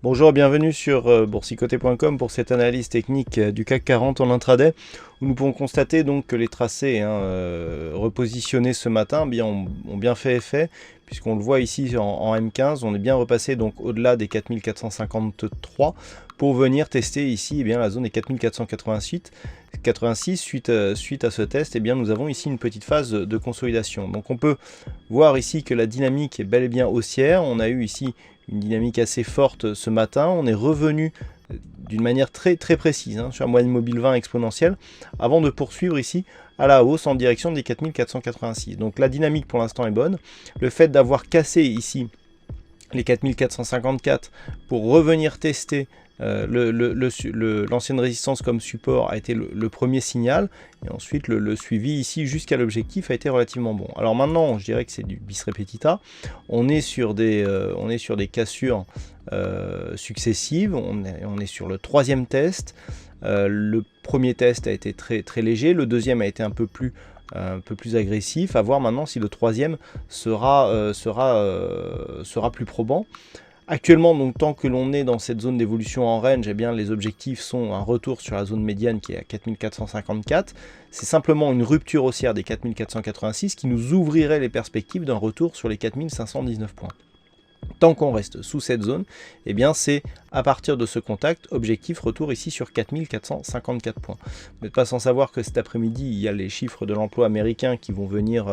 Bonjour, bienvenue sur boursicoté.com pour cette analyse technique du CAC 40 en intraday, où nous pouvons constater donc que les tracés repositionnés ce matin ont bien fait effet, puisqu'on le voit ici en M15, on est bien repassé donc au-delà des 4453 pour venir tester ici la zone des 4486. Suite à ce test, nous avons ici une petite phase de consolidation. Donc on peut voir ici que la dynamique est bel et bien haussière. On a eu ici une dynamique assez forte ce matin. On est revenu d'une manière très précise sur la moyenne mobile 20 exponentielle avant de poursuivre ici à la hausse en direction des 4486. Donc la dynamique pour l'instant est bonne. Le fait d'avoir cassé ici les 4454 pour revenir tester l'ancienne résistance comme support a été le premier signal, et ensuite le suivi ici jusqu'à l'objectif a été relativement bon. Alors maintenant je dirais que c'est du bis repetita, on est sur des cassures successives, on est sur le troisième test. Le premier test a été très léger, le deuxième a été un peu plus agressif, à voir maintenant si le troisième sera plus probant. Actuellement, donc, tant que l'on est dans cette zone d'évolution en range, les objectifs sont un retour sur la zone médiane qui est à 4454. C'est simplement une rupture haussière des 4486 qui nous ouvrirait les perspectives d'un retour sur les 4519 points. Tant qu'on reste sous cette zone, c'est à partir de ce contact, objectif retour ici sur 4454 points. Vous n'êtes pas sans savoir que cet après-midi, il y a les chiffres de l'emploi américain qui vont venir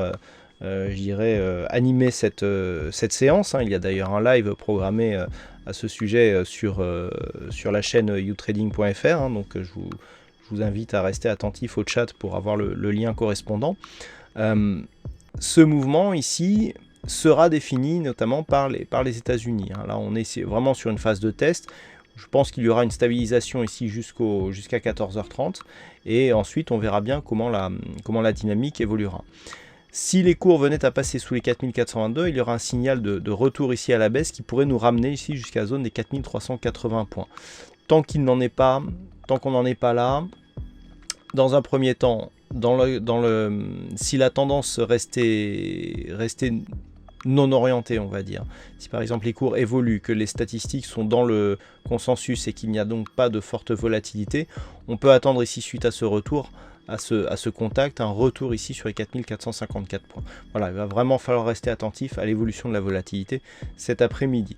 animer cette séance. Il y a d'ailleurs un live programmé à ce sujet sur la chaîne youtrading.fr. Donc je vous invite à rester attentif au chat pour avoir le lien correspondant. Ce mouvement ici sera défini notamment par les États-Unis. Là, on est vraiment sur une phase de test. Je pense qu'il y aura une stabilisation ici jusqu'à 14h30. Et ensuite, on verra bien comment la dynamique évoluera. Si les cours venaient à passer sous les 4422, il y aura un signal de retour ici à la baisse qui pourrait nous ramener ici jusqu'à la zone des 4380 points. Tant qu'on n'en est pas là, dans un premier temps, si la tendance restait non orientée, on va dire, si par exemple les cours évoluent, que les statistiques sont dans le consensus et qu'il n'y a donc pas de forte volatilité, on peut attendre ici suite à ce retour, à ce contact, un retour ici sur les 4454 points. Voilà, il va vraiment falloir rester attentif à l'évolution de la volatilité cet après-midi.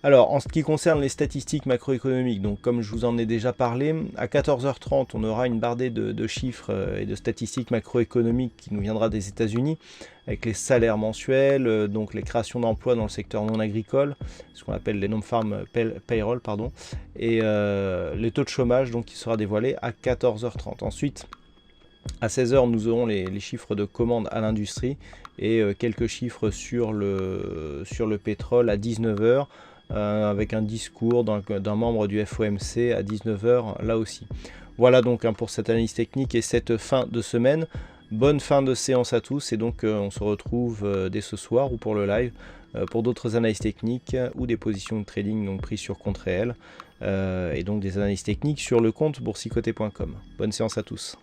Alors, en ce qui concerne les statistiques macroéconomiques, donc comme je vous en ai déjà parlé, à 14h30, on aura une bardée de chiffres et de statistiques macroéconomiques qui nous viendra des États-Unis, avec les salaires mensuels, donc les créations d'emplois dans le secteur non agricole, ce qu'on appelle les non-farm payroll, et les taux de chômage donc, qui sera dévoilé à 14h30. Ensuite, à 16h, nous aurons les chiffres de commandes à l'industrie et quelques chiffres sur le pétrole à 19h, avec un discours d'un membre du FOMC à 19h là aussi. Voilà donc pour cette analyse technique et cette fin de semaine. Bonne fin de séance à tous et donc on se retrouve dès ce soir ou pour le live pour d'autres analyses techniques ou des positions de trading donc prises sur compte réel et donc des analyses techniques sur le compte boursicoté.com. Bonne séance à tous.